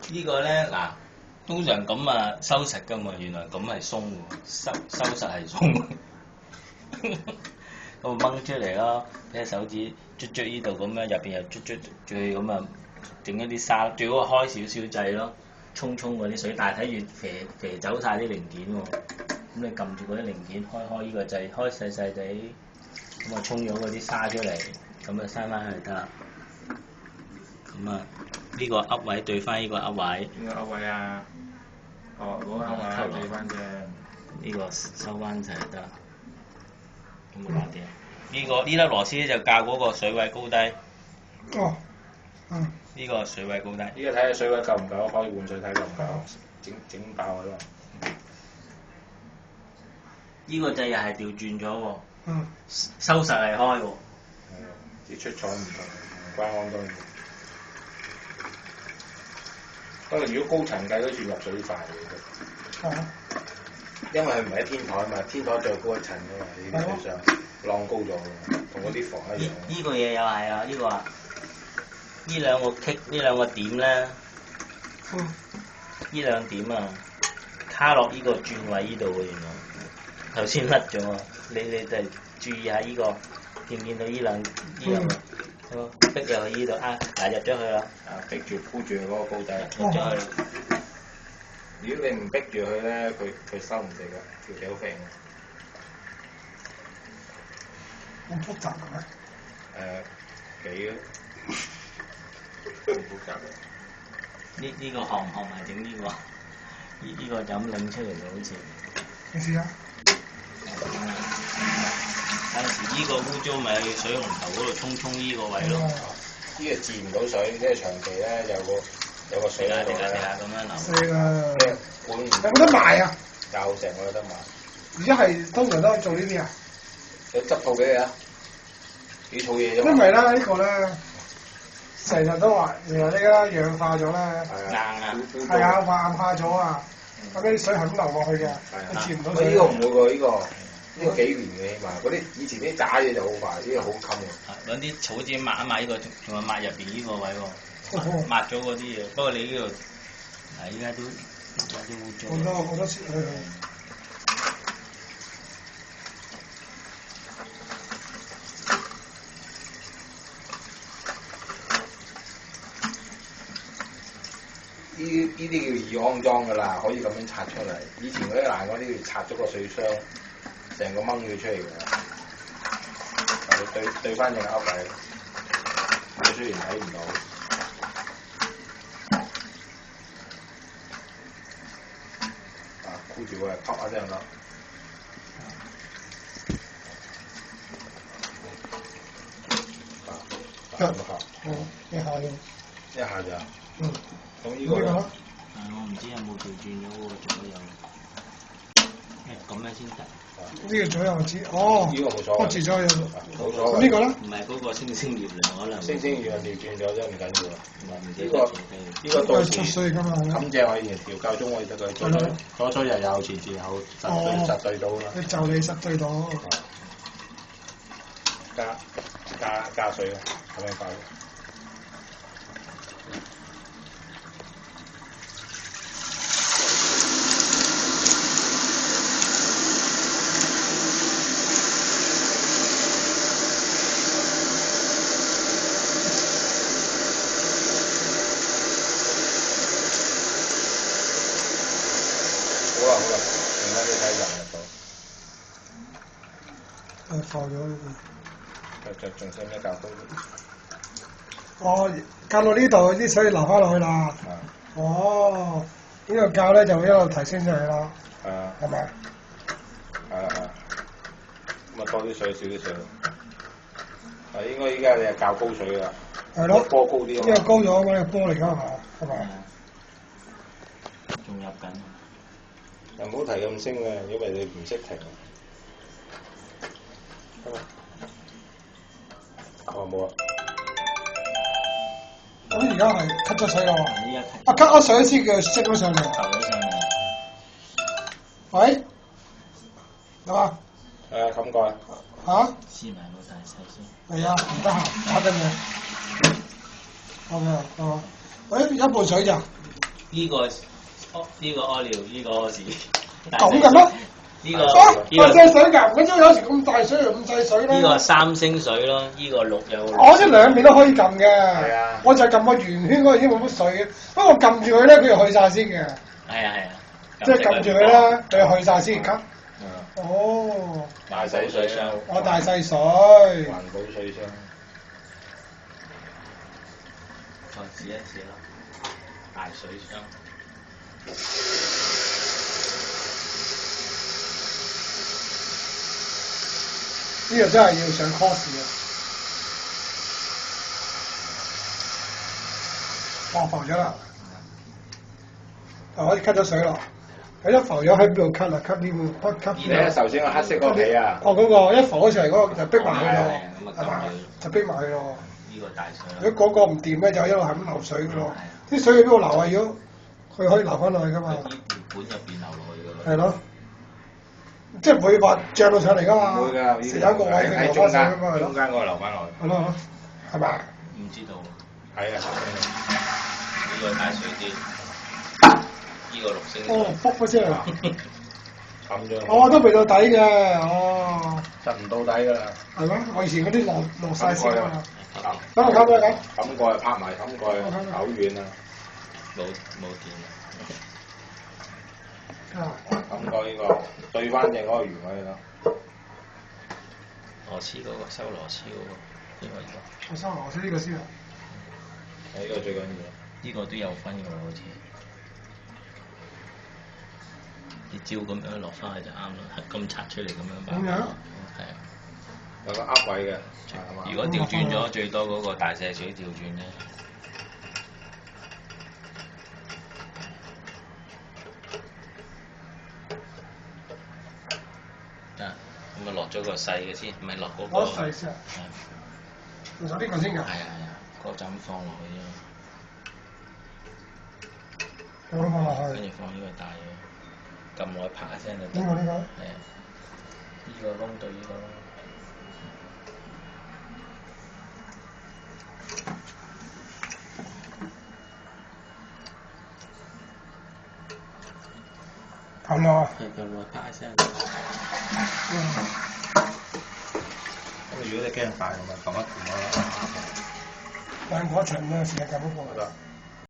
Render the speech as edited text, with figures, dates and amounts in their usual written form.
呢個咧嗱，通常咁啊收實噶嘛，原來咁係鬆喎，收實係鬆。咁掹出嚟咯，俾隻手指捽呢度咁樣，入邊又捽咁啊，整一啲沙，最好開少少掣咯，沖嗰啲水，但係睇住肥走晒啲零件喎。咁你撳住嗰啲零件，開呢個掣，開細細地，咁啊沖咗嗰啲沙出嚟，咁啊閂翻去得啦。咁啊，呢個噏位對翻呢個噏位。邊個勾位啊？哦，嗰個勾位對翻啫。呢個收翻齊就得啦。咁冇搞掂。呢粒螺絲咧就校嗰個水位高低。哦，嗯，呢個水位高低。依家睇下水位夠唔夠，可以換水睇夠唔夠，整爆佢咯。呢個掣又係調轉咗喎。嗯。收實係開喎。啲出廠唔同，唔關安裝。不過如果高層計都算入水快嘅。係啊。因為佢唔係喺天台嘛，天台再高一層嘅嘛，呢啲水上浪高咗嘅，同嗰啲房一樣。呢個嘢又係啊，呢個啊，呢兩個棘，呢兩個點咧，呢兩點啊，卡落呢個轉位呢度嘅原來，頭先甩咗啊！你就注意下呢個，見唔見到呢兩個？逼入去呢度啊！嗱入咗去啦。啊，逼住箍住嗰個高低。入咗去。如果你唔逼住佢咧，佢收唔直㗎，條條好平。咁複雜嘅咩？幾咯，好複雜嘅。呢個學唔學埋整呢個？呢個就咁擰出嚟就好似。你試下。有時呢個污糟咪去水龍頭嗰度沖呢個位咯。呢個治唔到水，因為長期咧有個水喺度咧。咁樣流。係啦。管有冇得賣啊？有成個有得賣。而家係通常都係做呢啲啊？有執套俾你啊！幾套嘢啫因為咧呢個咧，成日都話原來呢家氧化咗咧，硬啊！係啊，硬化咗啊，咁啲水係咁流落去嘅，你接唔到水。呢個唔會喎，呢個幾年嘅起碼，嗰啲以前啲假嘢就好快，呢個好襟嘅。揾啲草紙抹一抹呢個，仲係抹入邊呢個位喎，抹咗嗰啲嘢。不過你呢度嗱，依家都有啲污糟。好多次去。呢啲叫易安裝㗎啦，可以咁樣拆出嚟。以前嗰啲爛嗰啲要拆咗個水箱，成個掹佢出嚟㗎。對翻隻鈎位，你雖然睇唔到，箍住佢，啪一聲咯。一下啫。一下咋？嗯。咁呢個咧？我唔知有冇調轉咗喎，左右。咁樣先得。呢個左右知，哦。呢個冇所謂。我自咗有。冇所謂。咁呢個咧？唔係嗰個星星月亮可能。星星月亮調轉咗啫，唔緊要啊。呢個到時出水㗎嘛。咁正我以前調夠鐘可以得佢，左左右右前前後實對到啦。你就你實對到。加水啦，咁樣快。好啦，而家你睇人入到。放咗呢仲使咩較高？哦，較到呢度啲水流翻落去啦。哦，呢個較咧就一路提升上去啦。係啊。係咪？係。咁啊多啲水少啲水。應該依家你係較高水啦。係咯。波高啲。呢個高咗，呢個波嚟㗎嘛，係咪？仲入緊。又唔好提咁升啊，因為你唔識停。冇啊！咁而家係吸咗水啦喎。吸咗水先叫升咗上嚟。浮咗上嚟。喂？係嘛？冚蓋。嚇？黐埋個大細先。係啊，唔得閒，打緊嘢。OK，係嘛？喂，一半水咋？呢個呢個屙尿，呢個屙屎。咁嘅咩？呢個大呢細水㗎，嗰啲有時咁大水又咁細水咧。個三星水咯，呢個綠有。我即係兩邊都可以撳嘅。係啊我就係撳個圓圈嗰度已經冇乜水嘅，不過撳住佢咧，佢又去晒先嘅。係啊係啊。即係撳住佢啦，佢又去晒先吸。嗯。哦。大洗水箱，我大細水。環保水箱，再試一試啦，大水箱。呢個真係要上 course 啊！哦，浮咗啦，可以吸咗水咯。佢一浮咗喺邊度吸啊？吸呢邊，吸你睇頭先個黑色嗰個皮啊，哦，嗰個一浮咗出嚟嗰個就逼埋佢咯，咁啊係嘛？就逼埋佢咯。呢個大水啦。如果嗰個唔掂咧，就一路係咁流水嘅咯。啲水喺邊度流啊？如果佢可以流翻落去噶嘛？喺啲管入邊流落去㗎咯。係咯，即係唔會話漲到上嚟噶嘛？唔會㗎，食有一個位佢喺流中間翻上去嘛，係咯，中間嗰個流翻落去，係咯，係嘛？唔知道。係啊，呢個大水啲，呢個綠星哦，卜嗰聲啊！冚咗，哦，都未到底嘅，哦，執唔到底㗎啦，係咩？我以前嗰啲落晒色啊嘛。冚等我冚啦咁。冚蓋拍埋冚蓋，好遠啊，冇電。啊，冚蓋呢個對翻正嗰個圓位咯，螺絲嗰個收螺絲嗰個，呢個我收螺絲呢個先啊。呢個最緊要。呢個都有分㗎喎，好似。你照咁樣落翻去就啱啦，咁拆出嚟咁樣擺。咁樣？係啊。有個噏位嘅，係嘛？如果調轉咗，最多嗰個大細水調轉啫。啊，咁啊落咗個細嘅先，唔係落嗰個。我細先啊。係落咗呢個先㗎。係啊，嗰就咁放落去啫。咁放落去。跟住放呢個大嘅，撳落去啪一聲就得。呢個呢個。係啊，呢個窿對呢個窿。撳落。係撳落去啪一聲。咁如果你驚大，咪撳一撳啦。但係我長嘅時間撳嗰個。得。